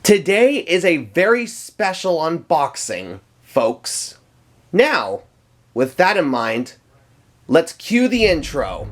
Today is a very special unboxing, folks. Now, with that in mind, let's cue the intro.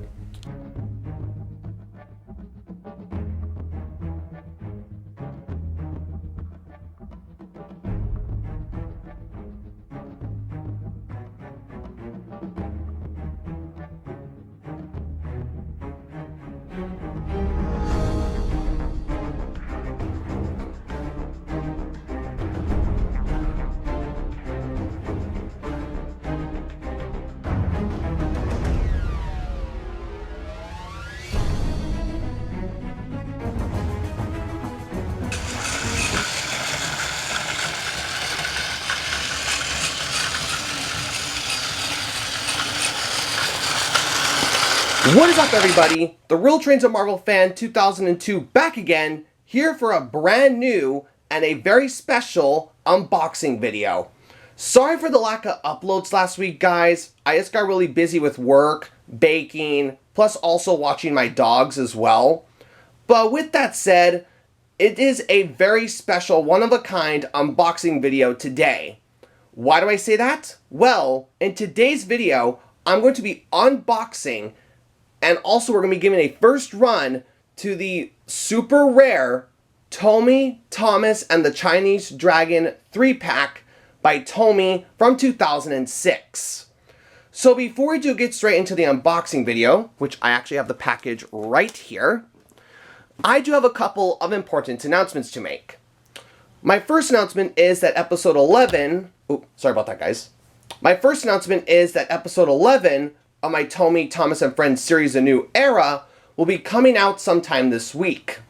What is up, everybody? The Real Trains of Marvel Fan 2002 back again, here for a brand new and a very special unboxing video. Sorry for the lack of uploads last week, guys. I just got really busy with work, baking, plus also watching my dogs as well. But with that said, it is a very special, one-of-a-kind unboxing video today. Why do I say that? Well, in today's video, I'm going to be unboxing, and also we're going to be giving a first run to the super rare Tomy, Thomas, and the Chinese Dragon 3-pack by Tomy from 2006. So before we do get straight into the unboxing video, which I actually have the package right here, I do have a couple of important announcements to make. My first announcement is that episode 11... Oh, sorry about that, guys. My first announcement is that episode 11 of my Tomy, Thomas, and Friends series, A New Era, will be coming out sometime this week.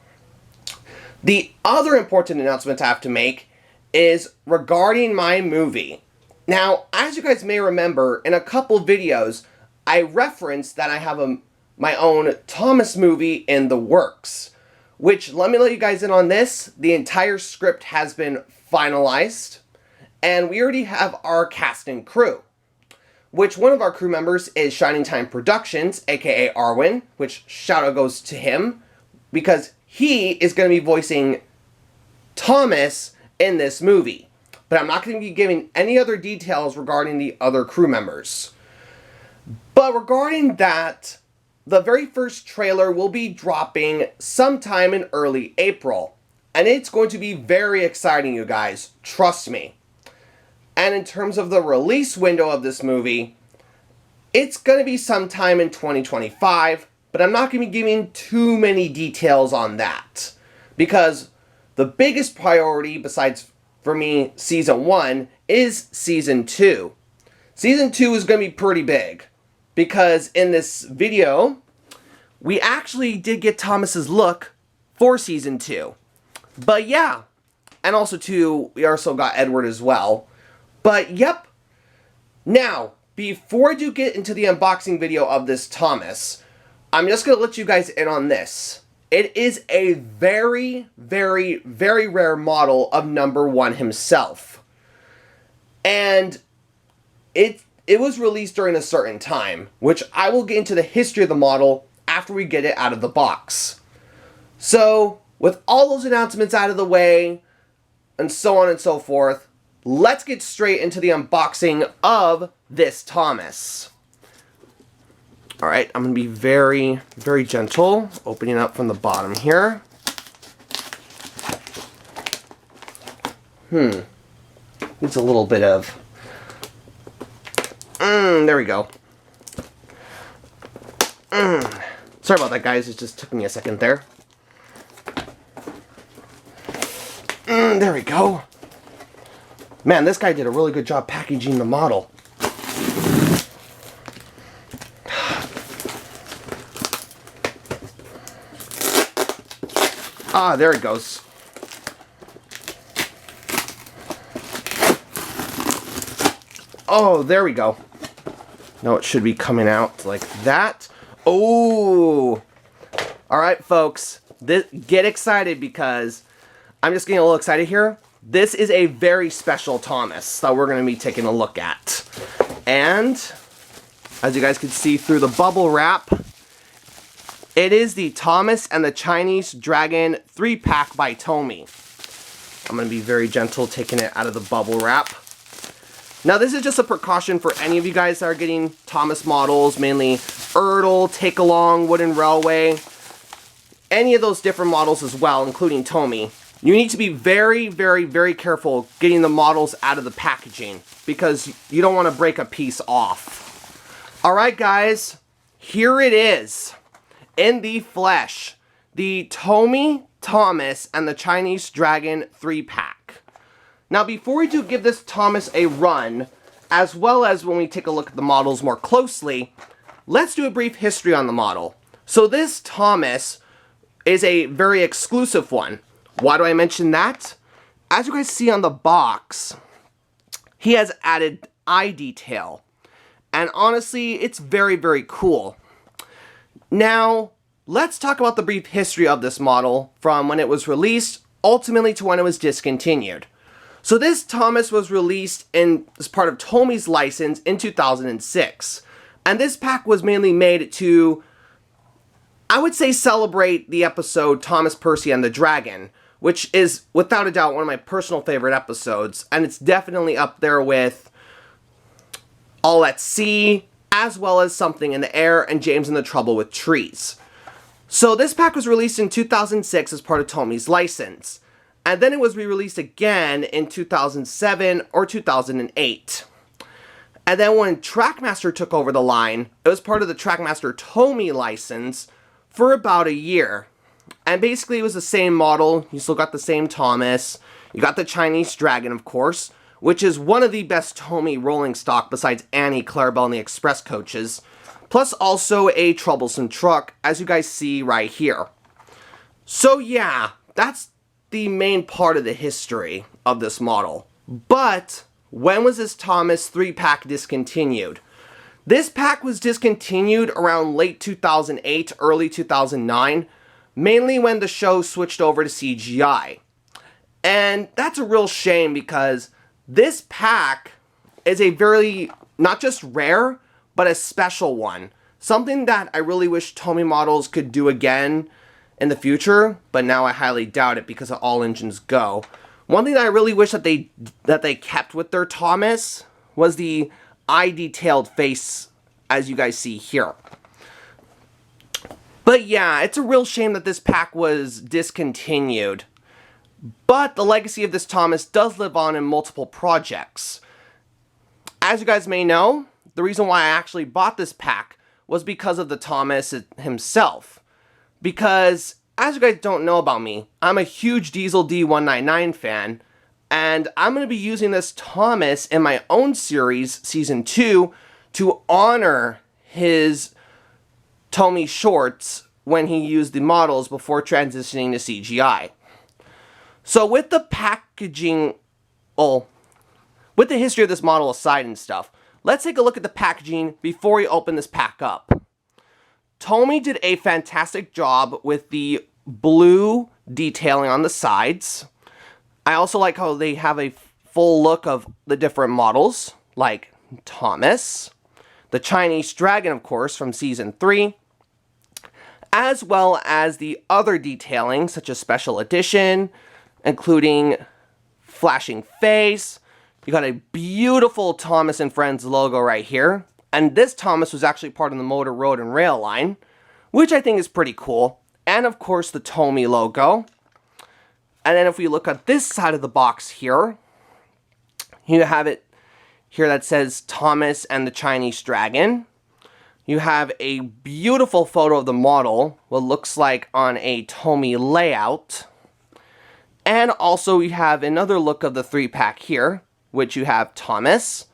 The other important announcement I have to make is regarding my movie. Now, as you guys may remember, in a couple videos, I referenced that I have my own Thomas movie in the works. Which, let me let you guys in on this, the entire script has been finalized, and we already have our cast and crew. Which one of our crew members is Shining Time Productions, aka Arwen, which shout out goes to him, because he is going to be voicing Thomas in this movie. But I'm not going to be giving any other details regarding the other crew members. But regarding that, the very first trailer will be dropping sometime in early April. And it's going to be very exciting, you guys. Trust me. And in terms of the release window of this movie, it's going to be sometime in 2025, but I'm not going to be giving too many details on that. Because the biggest priority, besides, for me, Season 1, is Season 2. Season 2 is going to be pretty big, because in this video, we actually did get Thomas's look for Season 2. But yeah, and also too, we also got Edward as well. But yep. Now, before I do get into the unboxing video of this Thomas, I'm just going to let you guys in on this. It is a very, very, very rare model of number 1 himself. And it was released during a certain time, which I will get into the history of the model after we get it out of the box. So, with all those announcements out of the way, and so on and so forth, let's get straight into the unboxing of this Thomas. Alright, I'm going to be very, very gentle, opening up from the bottom here. Needs a little bit of... there we go. Sorry about that, guys, it just took me a second there. There we go. Man, this guy did a really good job packaging the model. Ah, there it goes. Oh, there we go. Now it should be coming out like that. Oh! Alright, folks. Get excited, because I'm just getting a little excited here. This is a very special Thomas that we're going to be taking a look at. And, as you guys can see through the bubble wrap, it is the Thomas and the Chinese Dragon 3-pack by Tomy. I'm going to be very gentle taking it out of the bubble wrap. Now this is just a precaution for any of you guys that are getting Thomas models, mainly Ertl, Take Along, Wooden Railway, any of those different models as well, including Tomy. You need to be very, very, very careful getting the models out of the packaging because you don't want to break a piece off. Alright guys, here it is, in the flesh, the Tomy, Thomas, and the Chinese Dragon 3-pack. Now before we do give this Thomas a run, as well as when we take a look at the models more closely, let's do a brief history on the model. So this Thomas is a very exclusive one. Why do I mention that? As you guys see on the box, he has added eye detail. And honestly, it's very, very cool. Now, let's talk about the brief history of this model from when it was released, ultimately to when it was discontinued. So this Thomas was released as part of Tomy's license in 2006. And this pack was mainly made to, I would say, celebrate the episode Thomas Percy and the Dragon, which is without a doubt one of my personal favorite episodes, and it's definitely up there with All at Sea, as well as Something in the Air and James and the Trouble with Trees. So this pack was released in 2006 as part of Tomy's license, and then it was re-released again in 2007 or 2008. And then when Trackmaster took over the line, it was part of the Trackmaster Tomy license for about a year. And basically it was the same model, you still got the same Thomas, you got the Chinese Dragon of course, which is one of the best Tomy rolling stock besides Annie, Clarabelle, and the Express coaches, plus also a troublesome truck, as you guys see right here. So yeah, that's the main part of the history of this model. But when was this Thomas 3-pack discontinued? This pack was discontinued around late 2008, early 2009, mainly when the show switched over to CGI. And that's a real shame because this pack is a very, not just rare, but a special one. Something that I really wish Tomy models could do again in the future, but now I highly doubt it because of All Engines Go. One thing that I really wish that they kept with their Thomas was the eye detailed face, as you guys see here. But yeah, it's a real shame that this pack was discontinued. But the legacy of this Thomas does live on in multiple projects. As you guys may know, the reason why I actually bought this pack was because of the Thomas himself. Because, as you guys don't know about me, I'm a huge Diesel D199 fan, and I'm going to be using this Thomas in my own series, Season 2, to honor his Tomy shorts when he used the models before transitioning to CGI. So with the packaging, well, with the history of this model aside and stuff, let's take a look at the packaging before we open this pack up. Tomy did a fantastic job with the blue detailing on the sides. I also like how they have a full look of the different models, like Thomas, the Chinese Dragon, of course, from Season 3, as well as the other detailing, such as Special Edition, including flashing face. You got a beautiful Thomas and Friends logo right here. And this Thomas was actually part of the Motor, Road, and Rail line, which I think is pretty cool. And of course the Tomy logo. And then if we look at this side of the box here, you have it here that says Thomas and the Chinese Dragon. You have a beautiful photo of the model, what looks like on a Tomy layout. And also you have another look of the 3-pack here, which you have Thomas,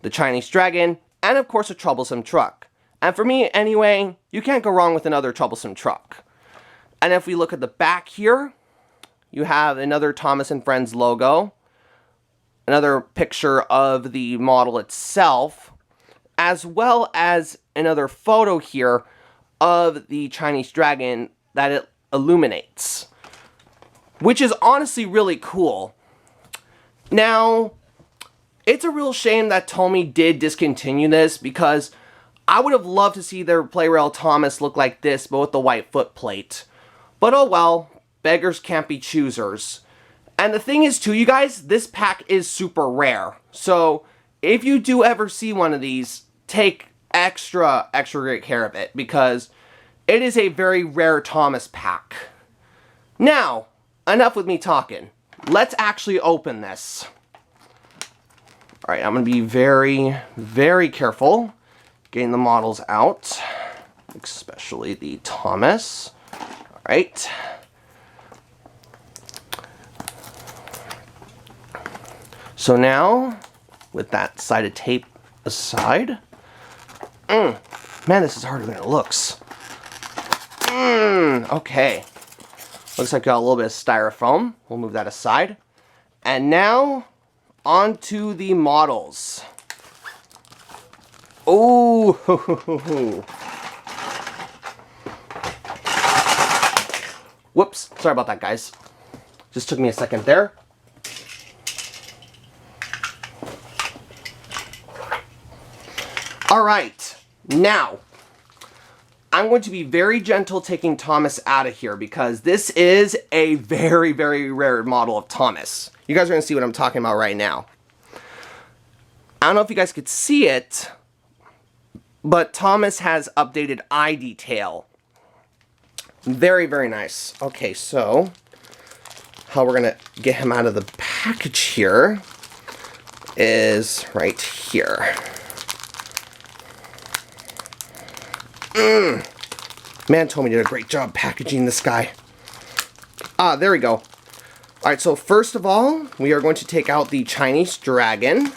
the Chinese Dragon, and of course a troublesome truck. And for me anyway, you can't go wrong with another troublesome truck. And if we look at the back here, you have another Thomas and Friends logo, another picture of the model itself, as well as another photo here of the Chinese Dragon that it illuminates, which is honestly really cool. Now, it's a real shame that Tomy did discontinue this because I would have loved to see their Play-Rail Thomas look like this, but with the white footplate. But oh well, beggars can't be choosers. And the thing is too, you guys, this pack is super rare. So if you do ever see one of these, take extra great care of it, because it is a very rare Thomas pack. Now, enough with me talking. Let's actually open this. Alright, I'm going to be very careful getting the models out, especially the Thomas. Alright. So now, with that side of tape aside, man, this is harder than it looks. Okay. Looks like got a little bit of styrofoam. We'll move that aside. And now, on to the models. Oh, whoops, sorry about that, guys. Just took me a second there. Alright, now, I'm going to be very gentle taking Thomas out of here because this is a very rare model of Thomas. You guys are going to see what I'm talking about right now. I don't know if you guys could see it, but Thomas has updated eye detail. Very nice. Okay, so how we're going to get him out of the package here is right here. Man, Tomy did a great job packaging this guy. Ah, there we go. Alright, so first of all, we are going to take out the Chinese dragon,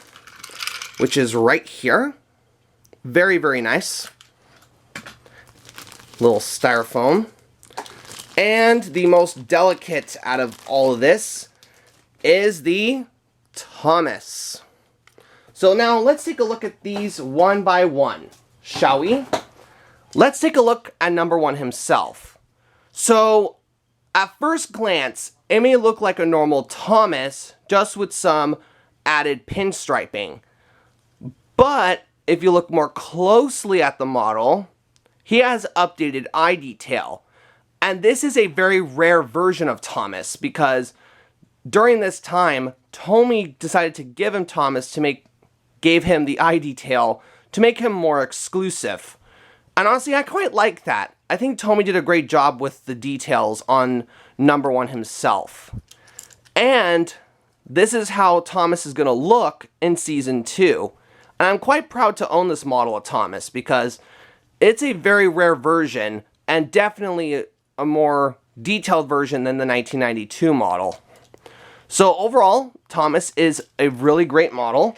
which is right here. Very nice. Little styrofoam. And the most delicate out of all of this is the Thomas. So now let's take a look at these one by one, shall we? Let's take a look at number one himself. So, at first glance, it may look like a normal Thomas, just with some added pinstriping. But, if you look more closely at the model, he has updated eye detail. And this is a very rare version of Thomas, because during this time, Tomy decided to give him Thomas gave him the eye detail to make him more exclusive. And honestly, I quite like that. I think Tomy did a great job with the details on number one himself. And this is how Thomas is going to look in Season 2. And I'm quite proud to own this model of Thomas because it's a very rare version and definitely a more detailed version than the 1992 model. So overall, Thomas is a really great model.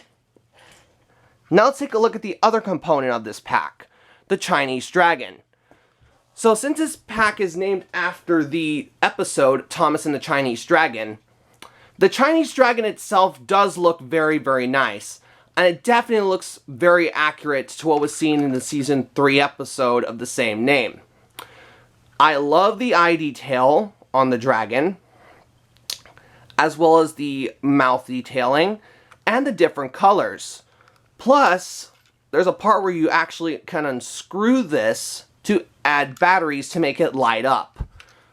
Now let's take a look at the other component of this pack. The Chinese dragon. So since this pack is named after the episode Thomas and the Chinese Dragon, the Chinese dragon itself does look very nice, and it definitely looks very accurate to what was seen in the Season 3 episode of the same name. I love the eye detail on the dragon, as well as the mouth detailing, and the different colors. Plus, there's a part where you actually can unscrew this to add batteries to make it light up,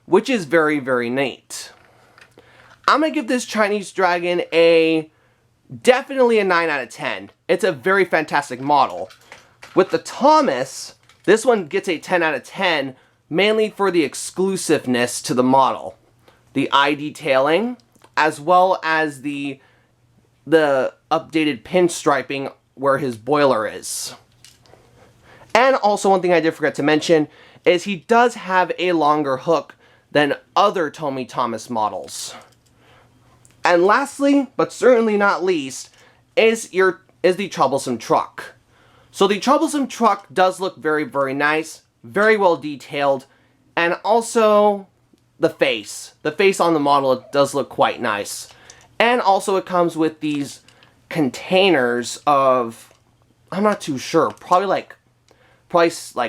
which is very neat. I'm going to give this Chinese dragon definitely a 9 out of 10. It's a very fantastic model. With the Thomas, this one gets a 10 out of 10, mainly for the exclusiveness to the model. The eye detailing, as well as the updated pinstriping where his boiler is. And also one thing I did forget to mention is he does have a longer hook than other Tomy Thomas models. And lastly, but certainly not least, is the troublesome truck. So the troublesome truck does look very nice, very well detailed, and also the face. The face on the model does look quite nice. And also it comes with these containers of, I'm not too sure, probably like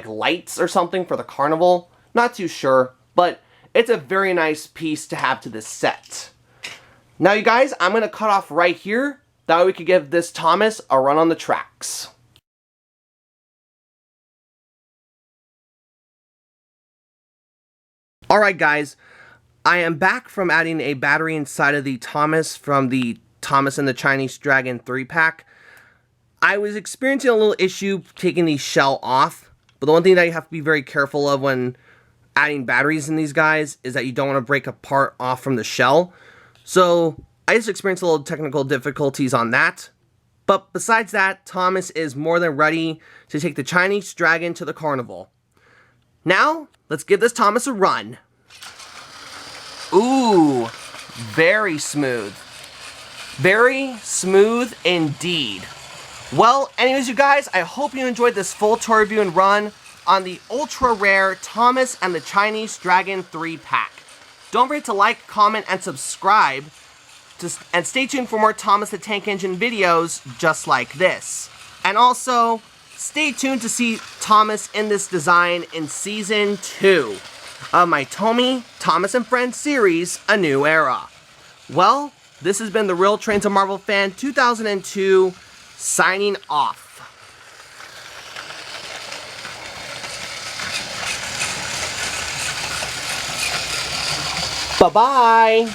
lights or something for the carnival. Not too sure, but it's a very nice piece to have to this set. Now you guys, I'm going to cut off right here. That way we could give this Thomas a run on the tracks. Alright guys, I am back from adding a battery inside of the Thomas from the Thomas and the Chinese Dragon 3-pack. I was experiencing a little issue taking the shell off, but the one thing that you have to be very careful of when adding batteries in these guys is that you don't want to break a part off from the shell. So I just experienced a little technical difficulties on that. But besides that, Thomas is more than ready to take the Chinese Dragon to the carnival. Now, let's give this Thomas a run. Ooh, very smooth. Very smooth indeed. Well, anyways, you guys, I hope you enjoyed this full tour review and run on the ultra rare Thomas and the Chinese Dragon 3-pack. Don't forget to like, comment, and subscribe. And stay tuned for more Thomas the Tank Engine videos just like this. And also, stay tuned to see Thomas in this design in Season 2 of my Tomy, Thomas and Friends series, A New Era. Well, this has been the Real Trains of Marvel Fan 2002, signing off. Bye-bye!